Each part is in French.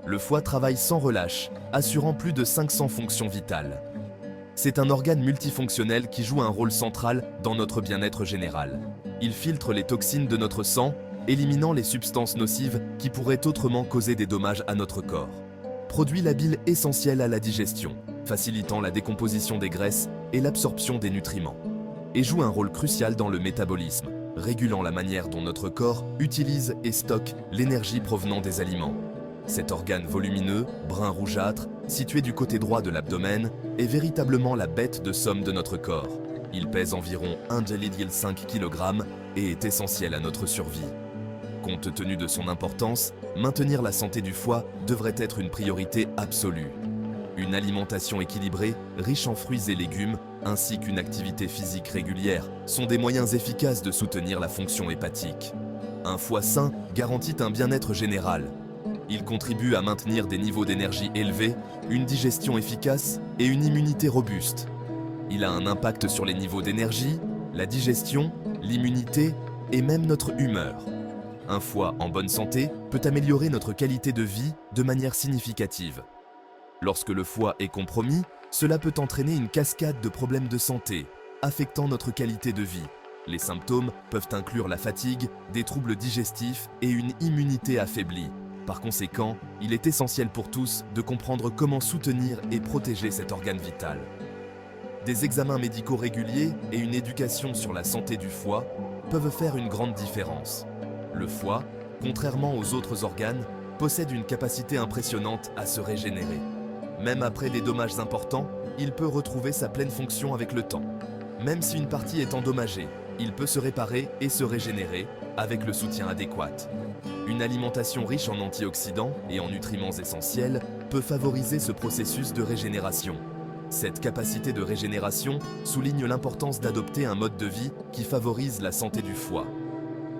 Le foie travaille sans relâche, assurant plus de 500 fonctions vitales. C'est un organe multifonctionnel qui joue un rôle central dans notre bien-être général. Il filtre les toxines de notre sang, éliminant les substances nocives qui pourraient autrement causer des dommages à notre corps. Produit la bile essentielle à la digestion, facilitant la décomposition des graisses et l'absorption des nutriments. Et joue un rôle crucial dans le métabolisme, régulant la manière dont notre corps utilise et stocke l'énergie provenant des aliments. Cet organe volumineux, brun rougeâtre, situé du côté droit de l'abdomen, est véritablement la bête de somme de notre corps. Il pèse environ 1,5 kg et est essentiel à notre survie. Compte tenu de son importance, maintenir la santé du foie devrait être une priorité absolue. Une alimentation équilibrée, riche en fruits et légumes, ainsi qu'une activité physique régulière, sont des moyens efficaces de soutenir la fonction hépatique. Un foie sain garantit un bien-être général. Il contribue à maintenir des niveaux d'énergie élevés, une digestion efficace et une immunité robuste. Il a un impact sur les niveaux d'énergie, la digestion, l'immunité et même notre humeur. Un foie en bonne santé peut améliorer notre qualité de vie de manière significative. Lorsque le foie est compromis, cela peut entraîner une cascade de problèmes de santé, affectant notre qualité de vie. Les symptômes peuvent inclure la fatigue, des troubles digestifs et une immunité affaiblie. Par conséquent, il est essentiel pour tous de comprendre comment soutenir et protéger cet organe vital. Des examens médicaux réguliers et une éducation sur la santé du foie peuvent faire une grande différence. Le foie, contrairement aux autres organes, possède une capacité impressionnante à se régénérer. Même après des dommages importants, il peut retrouver sa pleine fonction avec le temps. Même si une partie est endommagée, il peut se réparer et se régénérer avec le soutien adéquat. Une alimentation riche en antioxydants et en nutriments essentiels peut favoriser ce processus de régénération. Cette capacité de régénération souligne l'importance d'adopter un mode de vie qui favorise la santé du foie.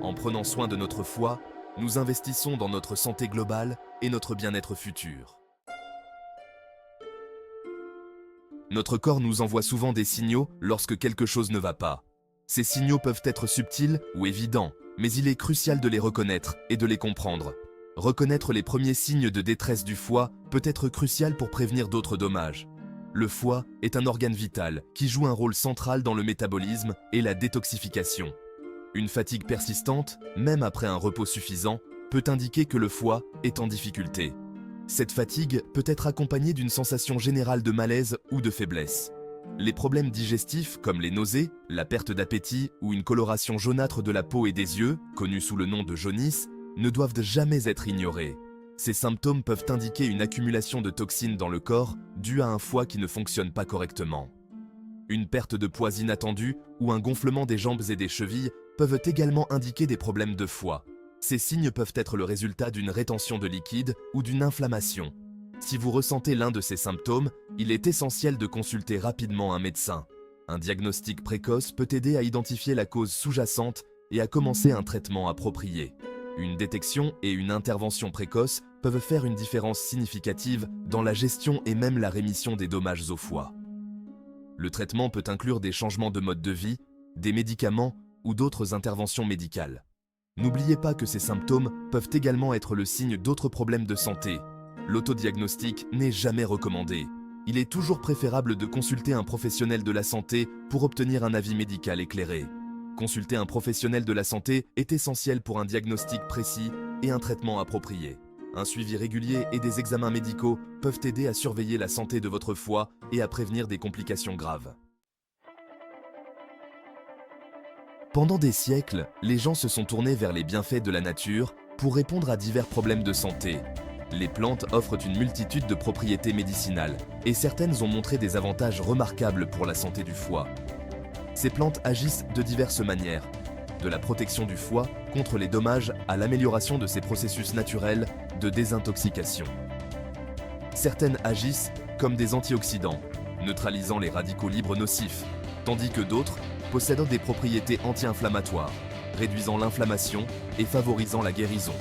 En prenant soin de notre foie, nous investissons dans notre santé globale et notre bien-être futur. Notre corps nous envoie souvent des signaux lorsque quelque chose ne va pas. Ces signaux peuvent être subtils ou évidents, mais il est crucial de les reconnaître et de les comprendre. Reconnaître les premiers signes de détresse du foie peut être crucial pour prévenir d'autres dommages. Le foie est un organe vital qui joue un rôle central dans le métabolisme et la détoxification. Une fatigue persistante, même après un repos suffisant, peut indiquer que le foie est en difficulté. Cette fatigue peut être accompagnée d'une sensation générale de malaise ou de faiblesse. Les problèmes digestifs comme les nausées, la perte d'appétit ou une coloration jaunâtre de la peau et des yeux, connue sous le nom de jaunisse, ne doivent jamais être ignorés. Ces symptômes peuvent indiquer une accumulation de toxines dans le corps due à un foie qui ne fonctionne pas correctement. Une perte de poids inattendue ou un gonflement des jambes et des chevilles peuvent également indiquer des problèmes de foie. Ces signes peuvent être le résultat d'une rétention de liquide ou d'une inflammation. Si vous ressentez l'un de ces symptômes, il est essentiel de consulter rapidement un médecin. Un diagnostic précoce peut aider à identifier la cause sous-jacente et à commencer un traitement approprié. Une détection et une intervention précoce peuvent faire une différence significative dans la gestion et même la rémission des dommages au foie. Le traitement peut inclure des changements de mode de vie, des médicaments ou d'autres interventions médicales. N'oubliez pas que ces symptômes peuvent également être le signe d'autres problèmes de santé. L'autodiagnostic n'est jamais recommandé. Il est toujours préférable de consulter un professionnel de la santé pour obtenir un avis médical éclairé. Consulter un professionnel de la santé est essentiel pour un diagnostic précis et un traitement approprié. Un suivi régulier et des examens médicaux peuvent aider à surveiller la santé de votre foie et à prévenir des complications graves. Pendant des siècles, les gens se sont tournés vers les bienfaits de la nature pour répondre à divers problèmes de santé. Les plantes offrent une multitude de propriétés médicinales et certaines ont montré des avantages remarquables pour la santé du foie. Ces plantes agissent de diverses manières, de la protection du foie contre les dommages à l'amélioration de ses processus naturels de désintoxication. Certaines agissent comme des antioxydants, neutralisant les radicaux libres nocifs, tandis que d'autres possèdent des propriétés anti-inflammatoires, réduisant l'inflammation et favorisant la guérison.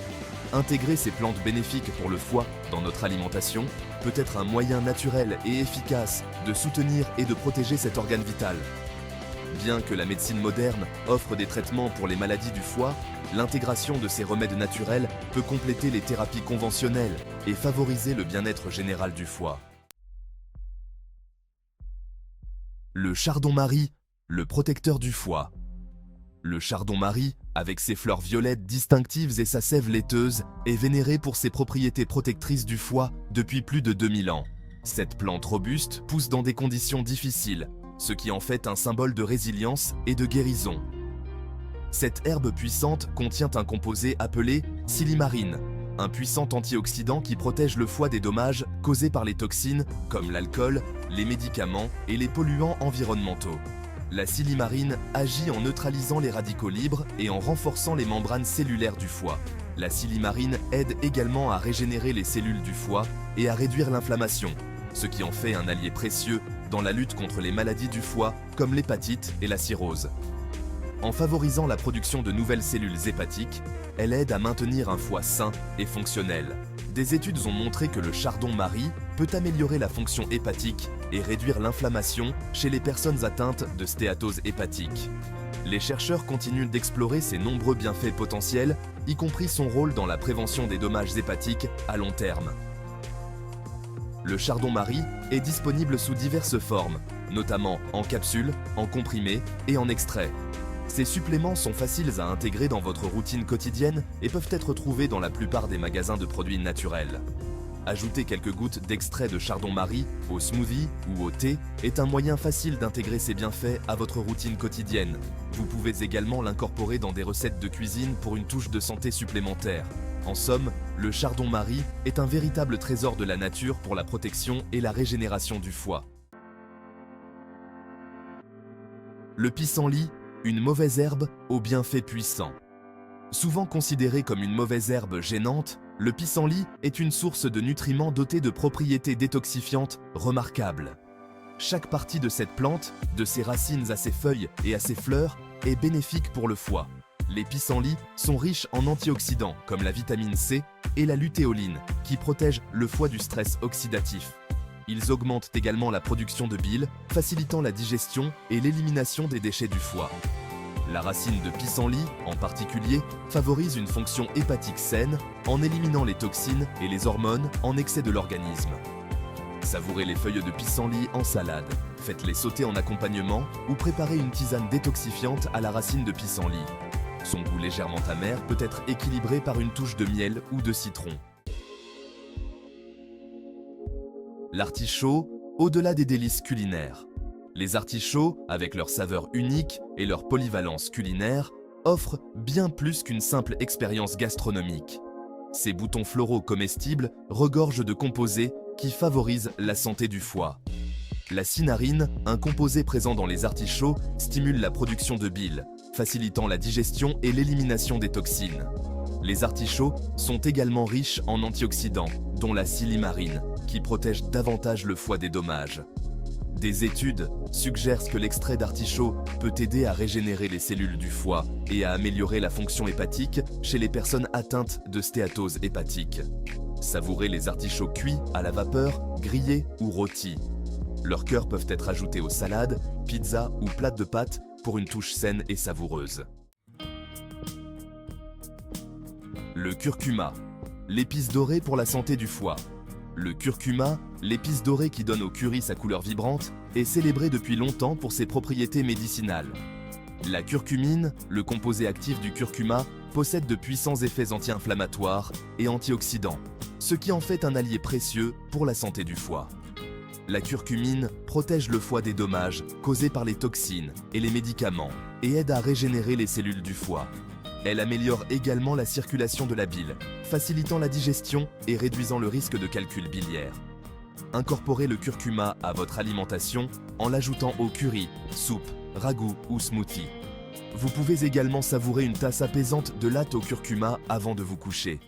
Intégrer ces plantes bénéfiques pour le foie dans notre alimentation peut être un moyen naturel et efficace de soutenir et de protéger cet organe vital. Bien que la médecine moderne offre des traitements pour les maladies du foie, l'intégration de ces remèdes naturels peut compléter les thérapies conventionnelles et favoriser le bien-être général du foie. Le chardon-marie, le protecteur du foie. Le chardon-marie, avec ses fleurs violettes distinctives et sa sève laiteuse, est vénéré pour ses propriétés protectrices du foie depuis plus de 2000 ans. Cette plante robuste pousse dans des conditions difficiles, ce qui en fait un symbole de résilience et de guérison. Cette herbe puissante contient un composé appelé silimarine, un puissant antioxydant qui protège le foie des dommages causés par les toxines comme l'alcool, les médicaments et les polluants environnementaux. La silimarine agit en neutralisant les radicaux libres et en renforçant les membranes cellulaires du foie. La silimarine aide également à régénérer les cellules du foie et à réduire l'inflammation, ce qui en fait un allié précieux dans la lutte contre les maladies du foie comme l'hépatite et la cirrhose. En favorisant la production de nouvelles cellules hépatiques, elle aide à maintenir un foie sain et fonctionnel. Des études ont montré que le chardon-marie peut améliorer la fonction hépatique et réduire l'inflammation chez les personnes atteintes de stéatose hépatique. Les chercheurs continuent d'explorer ses nombreux bienfaits potentiels, y compris son rôle dans la prévention des dommages hépatiques à long terme. Le chardon-marie est disponible sous diverses formes, notamment en capsule, en comprimé et en extrait. Ces suppléments sont faciles à intégrer dans votre routine quotidienne et peuvent être trouvés dans la plupart des magasins de produits naturels. Ajouter quelques gouttes d'extrait de chardon-marie au smoothie ou au thé est un moyen facile d'intégrer ces bienfaits à votre routine quotidienne. Vous pouvez également l'incorporer dans des recettes de cuisine pour une touche de santé supplémentaire. En somme, le chardon-marie est un véritable trésor de la nature pour la protection et la régénération du foie. Le pissenlit, une mauvaise herbe aux bienfaits puissants. Souvent considéré comme une mauvaise herbe gênante, le pissenlit est une source de nutriments dotée de propriétés détoxifiantes remarquables. Chaque partie de cette plante, de ses racines à ses feuilles et à ses fleurs, est bénéfique pour le foie. Les pissenlits sont riches en antioxydants comme la vitamine C et la lutéoline, qui protègent le foie du stress oxydatif. Ils augmentent également la production de bile, facilitant la digestion et l'élimination des déchets du foie. La racine de pissenlit, en particulier, favorise une fonction hépatique saine en éliminant les toxines et les hormones en excès de l'organisme. Savourez les feuilles de pissenlit en salade, faites-les sauter en accompagnement ou préparez une tisane détoxifiante à la racine de pissenlit. Son goût légèrement amer peut être équilibré par une touche de miel ou de citron. L'artichaut, au-delà des délices culinaires. Les artichauts, avec leur saveur unique et leur polyvalence culinaire, offrent bien plus qu'une simple expérience gastronomique. Ces boutons floraux comestibles regorgent de composés qui favorisent la santé du foie. La cinarine, un composé présent dans les artichauts, stimule la production de bile, facilitant la digestion et l'élimination des toxines. Les artichauts sont également riches en antioxydants, dont la silimarine, qui protège davantage le foie des dommages. Des études suggèrent que l'extrait d'artichaut peut aider à régénérer les cellules du foie et à améliorer la fonction hépatique chez les personnes atteintes de stéatose hépatique. Savourez les artichauts cuits à la vapeur, grillés ou rôtis. Leurs cœurs peuvent être ajoutés aux salades, pizzas ou plats de pâtes pour une touche saine et savoureuse. Le curcuma, l'épice dorée pour la santé du foie. Le curcuma, l'épice dorée qui donne au curry sa couleur vibrante, est célébré depuis longtemps pour ses propriétés médicinales. La curcumine, le composé actif du curcuma, possède de puissants effets anti-inflammatoires et antioxydants, ce qui en fait un allié précieux pour la santé du foie. La curcumine protège le foie des dommages causés par les toxines et les médicaments et aide à régénérer les cellules du foie. Elle améliore également la circulation de la bile, facilitant la digestion et réduisant le risque de calcul biliaire. Incorporez le curcuma à votre alimentation en l'ajoutant au curry, soupe, ragoût ou smoothie. Vous pouvez également savourer une tasse apaisante de latte au curcuma avant de vous coucher.